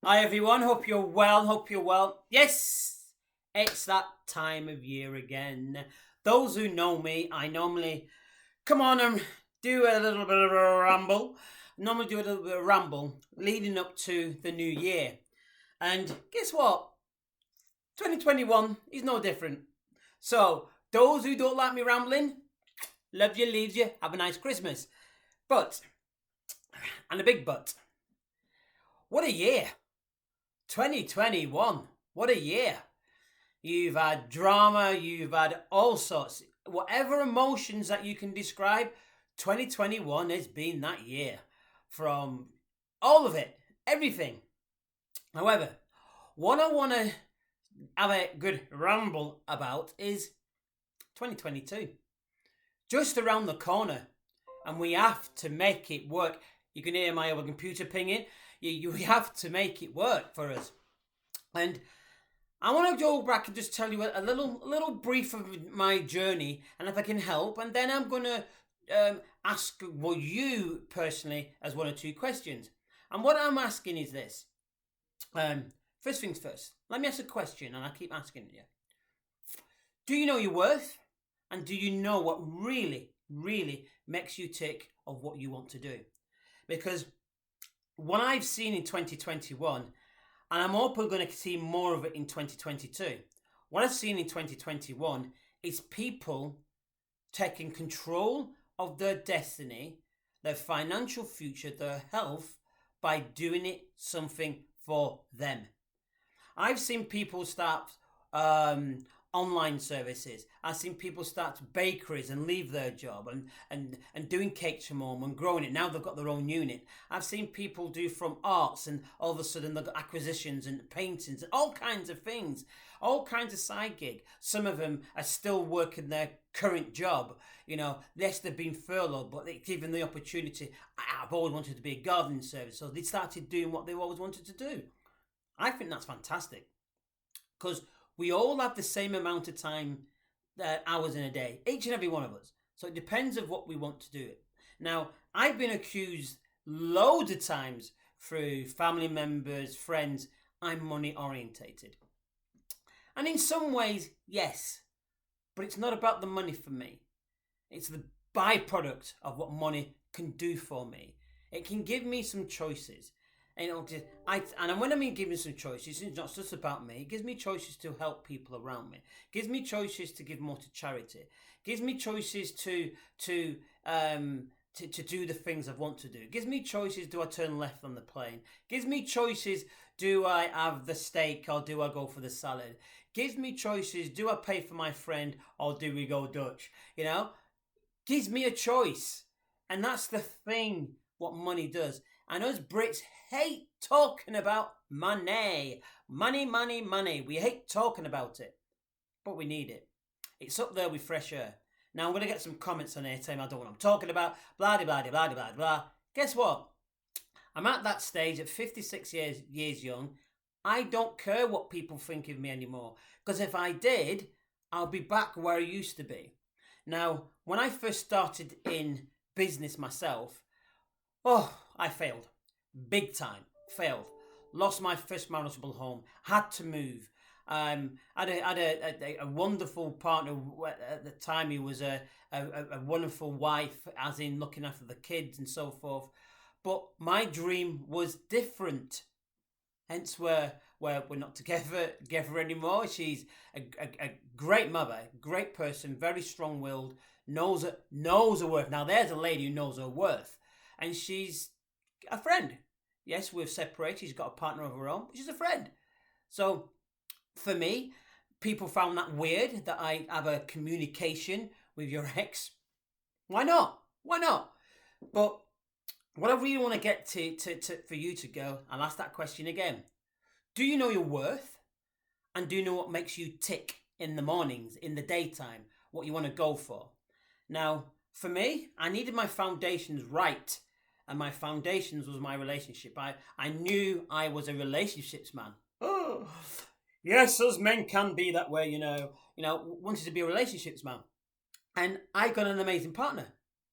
Hi everyone, hope you're well, Yes, it's that time of year again. Those who know me, I normally come on and do a little bit of a ramble. Normally do a little bit of ramble leading up to the new year. And guess what? 2021 is no different. So, those who don't like me rambling, love you, leaves you, have a nice Christmas. But, and a big but, what a year! 2021. What a year. You've had drama, you've had all sorts. Whatever emotions that you can describe, 2021 has been that year. From all of it, everything. However, what I want to have a good ramble about is 2022. Just around the corner. And we have to make it work. You can hear my other computer pinging. You have to make it work for us. And I want to go back and just tell you a little brief of my journey, and if I can help, and then I'm going to ask you personally as one or two questions. And what I'm asking is this. First things first, let me ask a question, and I keep asking you. Do you know your worth? And do you know what really, really makes you tick of what you want to do? Because what I've seen in 2021, and I'm hoping going to see more of it in 2022, what I've seen in 2021 is people taking control of their destiny, their financial future, their health, by doing it something for them. I've seen people start online services. I've seen people start bakeries and leave their job and doing cakes from home and growing it. Now they've got their own unit. I've seen people do from arts, and all of a sudden they've got acquisitions and paintings and all kinds of things, all kinds of side gig. Some of them are still working their current job. Yes, they've been furloughed, but they're given the opportunity. I've always wanted to be a gardening service, so they started doing what they always wanted to do. I think that's fantastic, because we all have the same amount of time, hours in a day, each and every one of us. So it depends on what we want to do it. Now, I've been accused loads of times through family members, friends, I'm money orientated. And in some ways, yes, but it's not about the money for me. It's the byproduct of what money can do for me. It can give me some choices. And when I mean giving some choices, it's not just about me. It gives me choices to help people around me. It gives me choices to give more to charity. It gives me choices to do the things I want to do. It gives me choices. Do I turn left on the plane? It gives me choices. Do I have the steak or do I go for the salad? It gives me choices. Do I pay for my friend or do we go Dutch? Gives me a choice. And that's the thing what money does. And us Brits hate talking about money. Money, money, money. We hate talking about it. But we need it. It's up there with fresh air. Now I'm going to get some comments on here saying I don't know what I'm talking about. Blah, blah, blah, blah, blah, blah. Guess what? I'm at that stage at 56 years young. I don't care what people think of me anymore. Because if I did, I'll be back where I used to be. Now, when I first started in business myself, I failed. Big time. Failed. Lost my first marital home. Had to move. Had a wonderful partner at the time. He was a wonderful wife, as in looking after the kids and so forth. But my dream was different. Hence where we're not together anymore. She's a great mother, great person, very strong-willed, knows her worth. Now there's a lady who knows her worth. And she's a friend. Yes, we've separated. She's got a partner of her own, but she's a friend. So, for me, people found that weird that I have a communication with your ex. Why not? Why not? But what I really want to get to for you to go, I'll ask that question again. Do you know your worth? And do you know what makes you tick in the mornings, in the daytime, what you want to go for? Now, for me, I needed my foundations right. And my foundations was my relationship. I knew I was a relationships man. Oh, yes, us men can be that way, wanted to be a relationships man. And I got an amazing partner.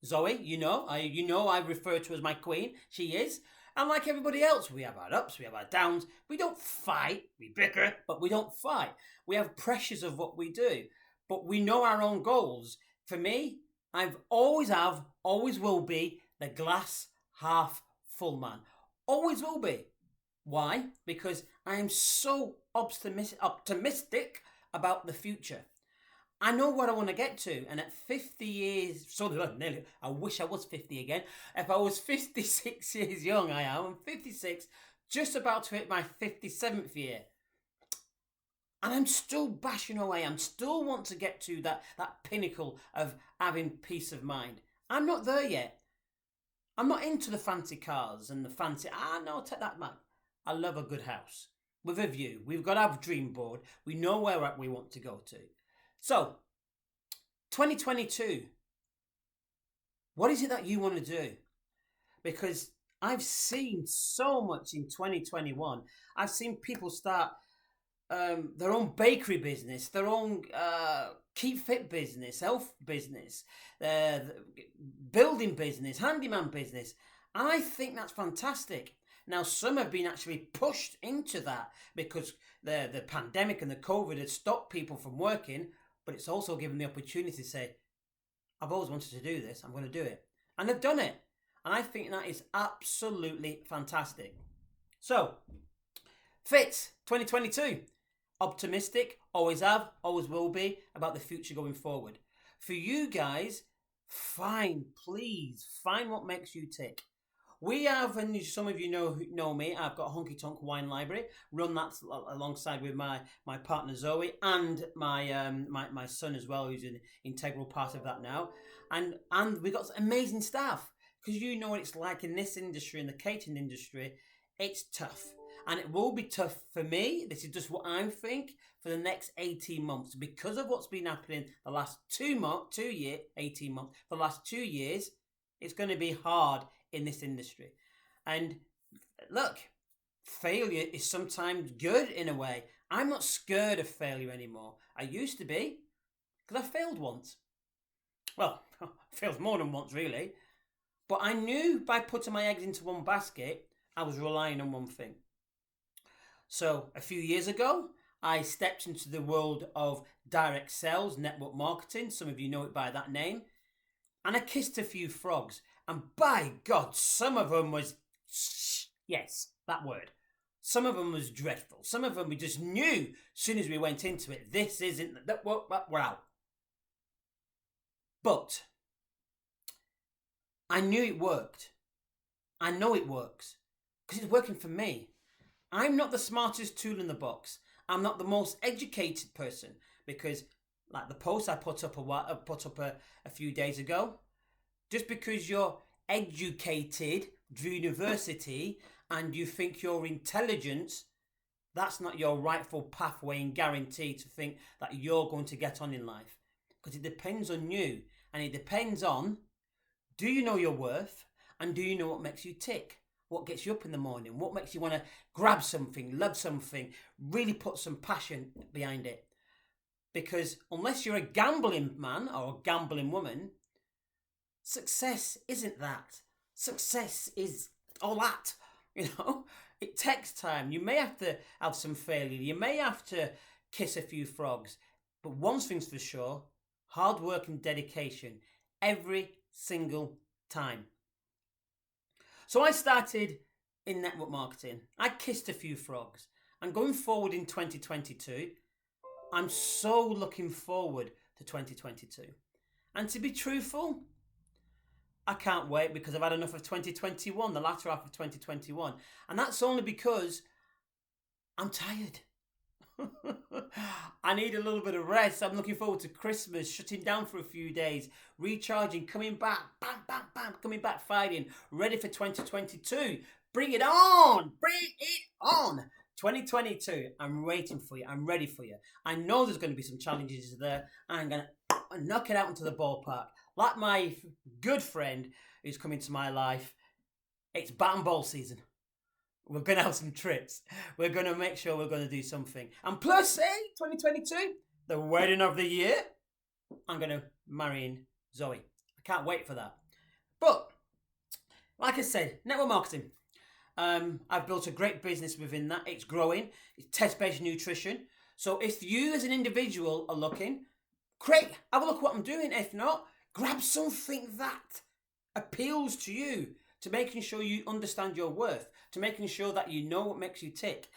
Zoe, I refer to as my queen. She is. And like everybody else, we have our ups, we have our downs. We don't fight, we bicker, but we don't fight. We have pressures of what we do, but we know our own goals. For me, I've always have, always will be the glass half full man. Always will be. Why? Because I am so optimistic about the future. I know what I want to get to, and at 50 years, nearly, I wish I was 50 again. If I was 56 years young, I am. I'm 56, just about to hit my 57th year. And I'm still bashing away. I'm still want to get to that pinnacle of having peace of mind. I'm not there yet. I'm not into the fancy cars and the fancy, no, take that back. I love a good house with a view. We've got our dream board. We know where we want to go to. So, 2022, what is it that you want to do? Because I've seen so much in 2021. I've seen people start their own bakery business, their own keep fit business, health business, building business, handyman business. And I think that's fantastic. Now, some have been actually pushed into that because the pandemic and the COVID had stopped people from working, but it's also given the opportunity to say, I've always wanted to do this, I'm going to do it. And they've done it. And I think that is absolutely fantastic. So, Fitz, 2022. Optimistic, always have, always will be, about the future going forward. For you guys, please, find what makes you tick. We have, and some of you know me, I've got a Honky Tonk Wine Library, run that alongside with my partner Zoe and my son as well, who's an integral part of that now. And we've got amazing staff, because you know what it's like in this industry, in the catering industry, it's tough. And it will be tough for me, this is just what I think, for the next 18 months. Because of what's been happening the last 18 months, for the last 2 years, it's going to be hard in this industry. And look, failure is sometimes good in a way. I'm not scared of failure anymore. I used to be, because I failed once. Well, I failed more than once really. But I knew by putting my eggs into one basket, I was relying on one thing. So a few years ago, I stepped into the world of direct sales, network marketing. Some of you know it by that name. And I kissed a few frogs. And by God, some of them was, yes, that word. Some of them was dreadful. Some of them we just knew as soon as we went into it, this isn't, that we're out. But I knew it worked. I know it works because it's working for me. I'm not the smartest tool in the box. I'm not the most educated person because, like the post I put up a few days ago, just because you're educated through university and you think you're intelligent, that's not your rightful pathway and guarantee to think that you're going to get on in life. Because it depends on you, and it depends on, do you know your worth, and do you know what makes you tick? What gets you up in the morning? What makes you want to grab something, love something, really put some passion behind it? Because unless you're a gambling man or a gambling woman, success isn't that. Success is all that, It takes time. You may have to have some failure. You may have to kiss a few frogs. But one thing's for sure, hard work and dedication every single time. So I started in network marketing. I kissed a few frogs. And going forward in 2022, I'm so looking forward to 2022. And to be truthful, I can't wait because I've had enough of 2021, the latter half of 2021. And that's only because I'm tired. I need a little bit of rest. I'm looking forward to Christmas, shutting down for a few days, recharging, coming back, bam, bam, bam, coming back fighting, ready for 2022. Bring it on! Bring it on! 2022, I'm waiting for you. I'm ready for you. I know there's going to be some challenges there. I'm going to knock it out into the ballpark. Like my good friend who's come into my life, it's bat and ball season. We're going to have some trips. We're going to make sure we're going to do something. And plus, 2022, the wedding of the year, I'm going to marry Zoe. I can't wait for that. But, like I said, network marketing. I've built a great business within that. It's growing. It's test-based nutrition. So if you as an individual are looking, great, have a look at what I'm doing. If not, grab something that appeals to you, to making sure you understand your worth, to making sure that you know what makes you tick.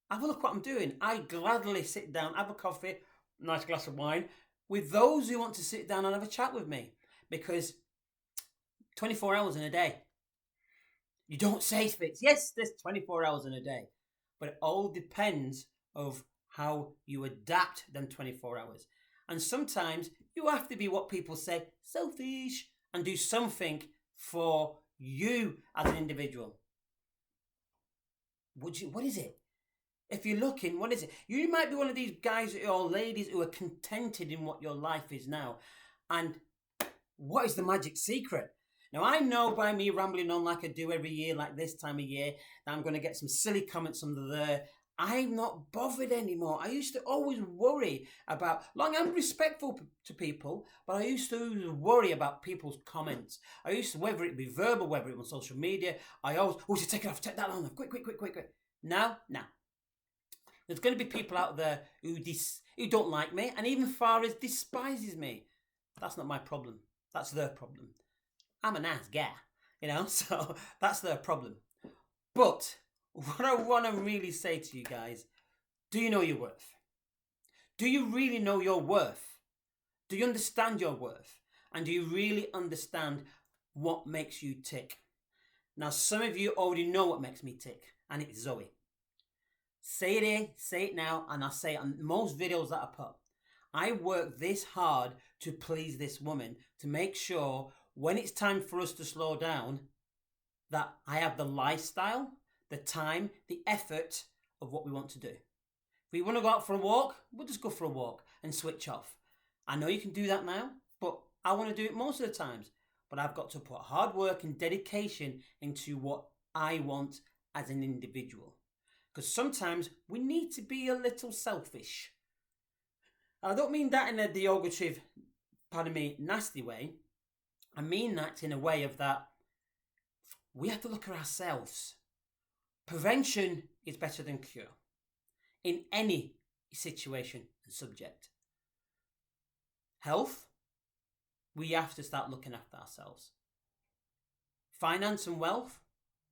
Have a look at what I'm doing. I gladly sit down, have a coffee, nice glass of wine, with those who want to sit down and have a chat with me. Because 24 hours in a day. You don't say Fitz. Yes, there's 24 hours in a day. But it all depends of how you adapt them 24 hours. And sometimes you have to be what people say, selfish, and do something for you as an individual. What is it? If you're looking, what is it? You might be one of these guys or ladies who are contented in what your life is now. And what is the magic secret? Now, I know by me rambling on like I do every year, like this time of year, that I'm going to get some silly comments under there. I'm not bothered anymore. I used to always worry about, I'm respectful to people, but I used to worry about people's comments. I used to, whether it be verbal, whether it was on social media, I always, take it off, take that on, quick. Now. There's going to be people out there who don't like me, and even far as despises me. That's not my problem. That's their problem. I'm a nice guy, so that's their problem. But what I want to really say to you guys, do you know your worth? Do you really know your worth? Do you understand your worth? And do you really understand what makes you tick? Now, some of you already know what makes me tick, and it's Zoe. Say it here, say it now, and I say it on most videos that I put. I work this hard to please this woman, to make sure when it's time for us to slow down, that I have the lifestyle, the time, the effort of what we want to do. If we want to go out for a walk, we'll just go for a walk and switch off. I know you can do that now, but I want to do it most of the times. But I've got to put hard work and dedication into what I want as an individual. Because sometimes we need to be a little selfish. I don't mean that in a derogatory, nasty way. I mean that in a way of that we have to look at ourselves. Prevention is better than cure in any situation and subject. Health, we have to start looking after ourselves. Finance and wealth,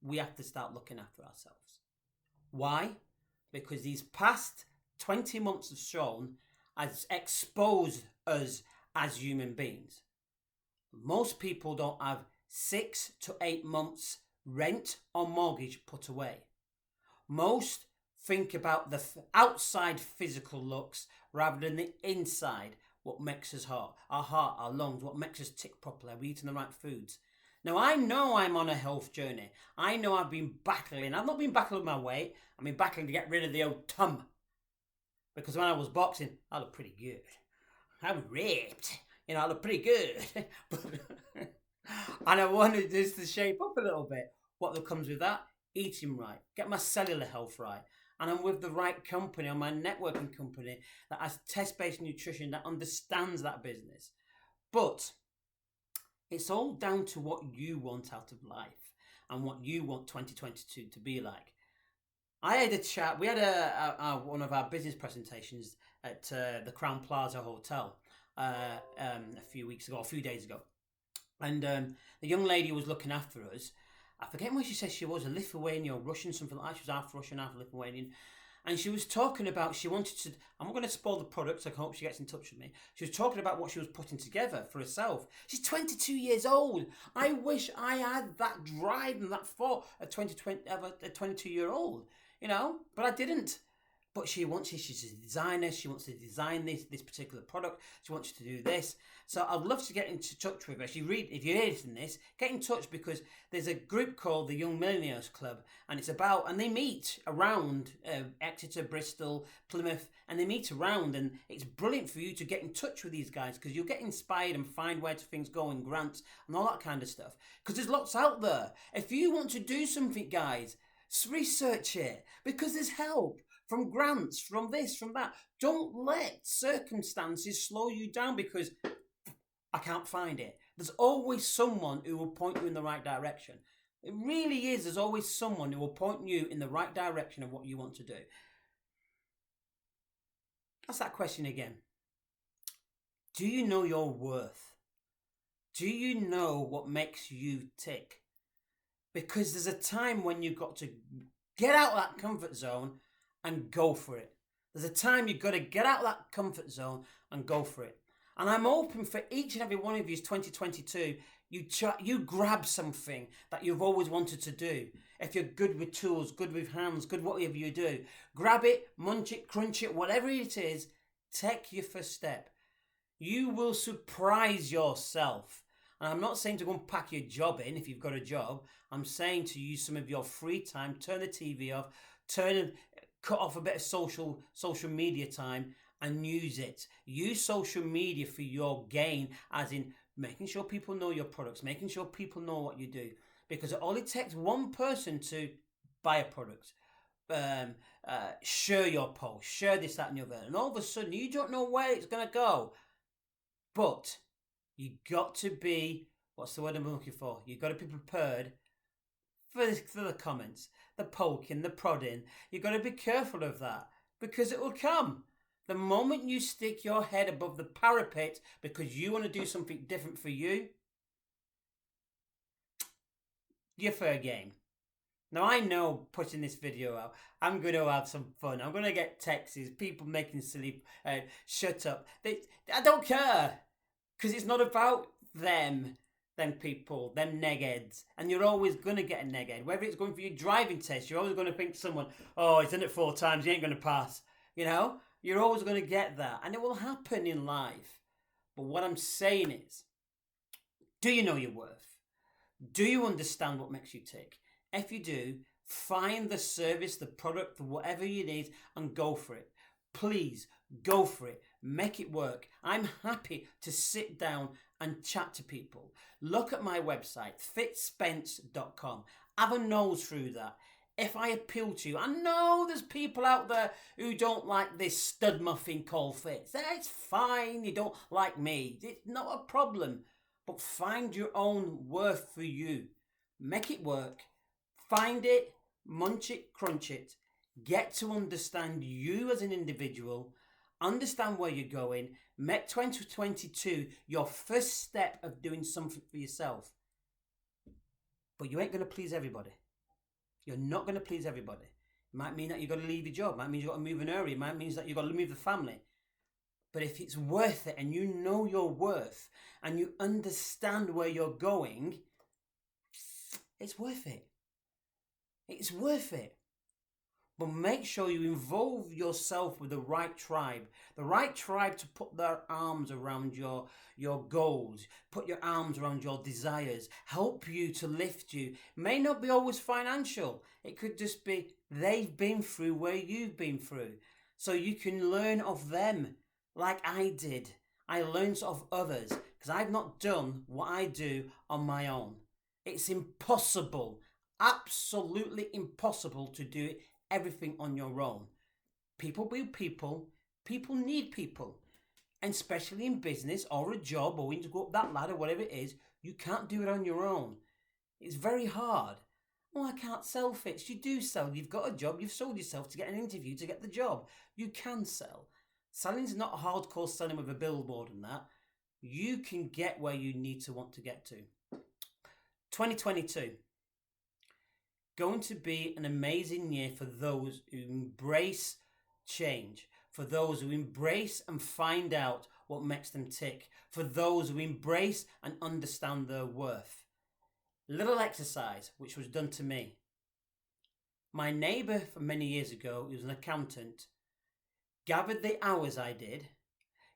we have to start looking after ourselves. Why? Because these past 20 months have shown, has exposed us as human beings. Most people don't have 6 to 8 months rent or mortgage put away. Most think about the outside physical looks rather than the inside, what makes us our heart, our lungs, what makes us tick properly. Are we eating the right foods? Now, I know I'm on a health journey. I know I've been battling. I've not been battling my weight. I've been battling to get rid of the old tum. Because when I was boxing, I looked pretty good. I was ripped. I looked pretty good. And I wanted this to shape up a little bit. What comes with that? Eating right. Get my cellular health right. And I'm with the right company, or my networking company, that has test-based nutrition, that understands that business. But it's all down to what you want out of life and what you want 2022 to be like. I had a chat. We had one of our business presentations at the Crown Plaza Hotel a few days ago. And the young lady who was looking after us, I forget where she said she was, a Lithuanian or Russian, something like that. She was half Russian, half Lithuanian. And she was talking about, I'm not going to spoil the product, I hope she gets in touch with me. She was talking about what she was putting together for herself. She's 22 years old. I wish I had that drive and that thought at 22-year-old, but I didn't. But she's a designer, she wants to design this particular product, she wants to do this. So I'd love to get into touch with her. If you're hearing this, get in touch, because there's a group called the Young Millionaires Club, and they meet around Exeter, Bristol, Plymouth, and they meet around, and it's brilliant for you to get in touch with these guys, because you'll get inspired and find where things go and grants and all that kind of stuff. Because there's lots out there. If you want to do something, guys, research it, because there's help. From grants, from this, from that. Don't let circumstances slow you down because I can't find it. There's always someone who will point you in the right direction. It really is. There's always someone who will point you in the right direction of what you want to do. Ask that question again. Do you know your worth? Do you know what makes you tick? Because there's a time when you've got to get out of that comfort zone and go for it. There's a time you've got to get out of that comfort zone and go for it. And I'm hoping for each and every one of you, 2022, you grab something that you've always wanted to do. If you're good with tools, good with hands, good whatever you do, grab it, munch it, crunch it, whatever it is, take your first step. You will surprise yourself. And I'm not saying to go and pack your job in if you've got a job. I'm saying to use some of your free time, turn the TV off, cut off a bit of social media time and use it. Use social media for your gain, as in making sure people know your products, making sure people know what you do. Because it only takes one person to buy a product, share your post, share this, that and the other. And all of a sudden you don't know where it's going to go. But you got to be, what's the word I'm looking for? You've got to be prepared for the comments, the poking, the prodding. You've got to be careful of that because it will come. The moment you stick your head above the parapet because you want to do something different for you, you're fair game. Now I know putting this video out, I'm going to have some fun. I'm going to get texts, people making silly, shut up. I don't care. Because it's not about them people, them negheads. And you're always going to get a neghead. Whether it's going for your driving test, you're always going to think someone, oh, he's done it 4 times, he ain't going to pass. You know? You're always going to get that. And it will happen in life. But what I'm saying is, do you know your worth? Do you understand what makes you tick? If you do, find the service, the product, whatever you need, and go for it. Please, go for it. Make it work. I'm happy to sit down and chat to people. Look at my website, fitspence.com. Have a nose through that. If I appeal to you, I know there's people out there who don't like this stud muffin called Fitz. It's fine. You don't like me. It's not a problem. But find your own worth for you. Make it work. Find it, munch it, crunch it. Get to understand you as an individual. Understand where you're going. Make 2022 your first step of doing something for yourself. But you ain't going to please everybody. You're not going to please everybody. It might mean that you've got to leave your job. It might mean you've got to move an area. It might mean that you've got to move the family. But if it's worth it and you know your worth and you understand where you're going, it's worth it. It's worth it. But make sure you involve yourself with the right tribe to put their arms around your goals, put your arms around your desires, help you to lift you. May not be always financial. It could just be they've been through where you've been through. So you can learn of them like I did. I learned of others because I've not done what I do on my own. It's impossible, absolutely impossible to do it everything on your own. People be people. People need people. And especially in business or a job or when you go up that ladder, whatever it is, you can't do it on your own. It's very hard. Oh, I can't sell Fitz. You do sell. You've got a job. You've sold yourself to get an interview to get the job. You can sell. Selling's not hardcore selling with a billboard and that. You can get where you need to want to get to. 2022. Going to be an amazing year for those who embrace change, for those who embrace and find out what makes them tick, for those who embrace and understand their worth. Little exercise which was done to me. My neighbour from many years ago, who was an accountant, gathered the hours I did,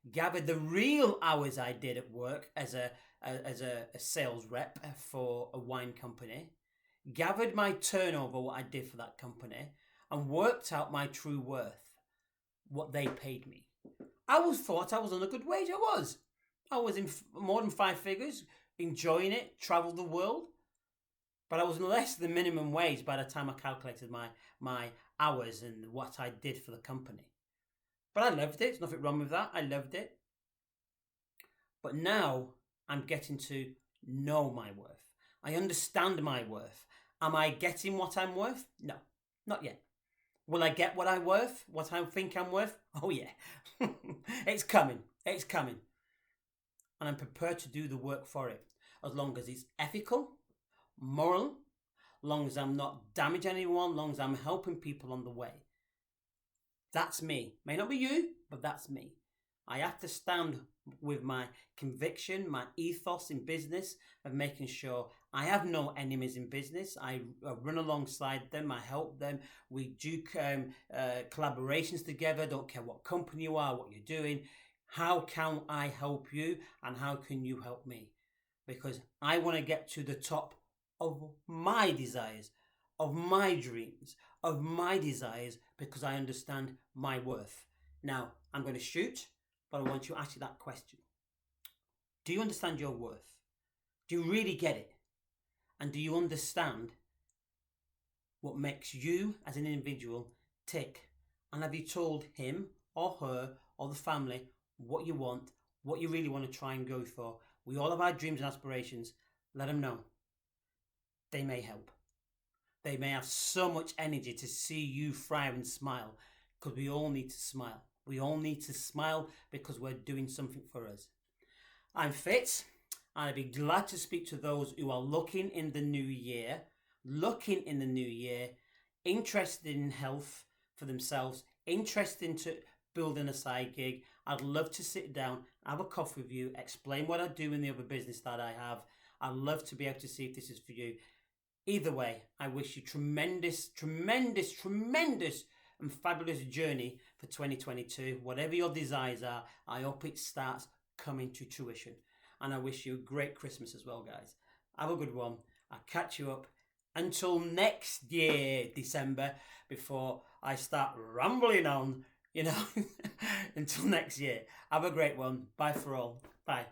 gathered the real hours I did at work as a sales rep for a wine company, gathered my turnover, what I did for that company, and worked out my true worth, what they paid me. I thought I was on a good wage. I was in more than 5 figures, enjoying it, travelled the world, but I was less than minimum wage by the time I calculated my hours and what I did for the company. But I loved it. There's nothing wrong with that. I loved it. But now I'm getting to know my worth. I understand my worth. Am I getting what I'm worth? No, not yet. Will I get what I'm worth? What I think I'm worth? Oh yeah. It's coming. It's coming. And I'm prepared to do the work for it. As long as it's ethical, moral, long as I'm not damaging anyone, long as I'm helping people on the way. That's me. May not be you, but that's me. I have to stand with my conviction, my ethos in business of making sure I have no enemies in business. I run alongside them. I help them. We do collaborations together. Don't care what company you are, what you're doing. How can I help you and how can you help me? Because I want to get to the top of my desires, of my dreams, of my desires, because I understand my worth. Now, I'm going to shoot, but I want you to ask you that question. Do you understand your worth? Do you really get it? And do you understand what makes you as an individual tick? And have you told him or her or the family what you want, what you really want to try and go for? We all have our dreams and aspirations. Let them know. They may help. They may have so much energy to see you thrive and smile, because we all need to smile. We all need to smile because we're doing something for us. I'm Fitz, and I'd be glad to speak to those who are looking in the new year, interested in health for themselves, interested into building a side gig. I'd love to sit down, have a coffee with you, explain what I do in the other business that I have. I'd love to be able to see if this is for you. Either way, I wish you tremendous and fabulous journey for 2022. Whatever your desires are, I hope it starts coming to fruition. And I wish you a great Christmas as well, guys. Have a good one. I'll catch you up until next year, December, before I start rambling on, until next year. Have a great one. Bye for all. Bye.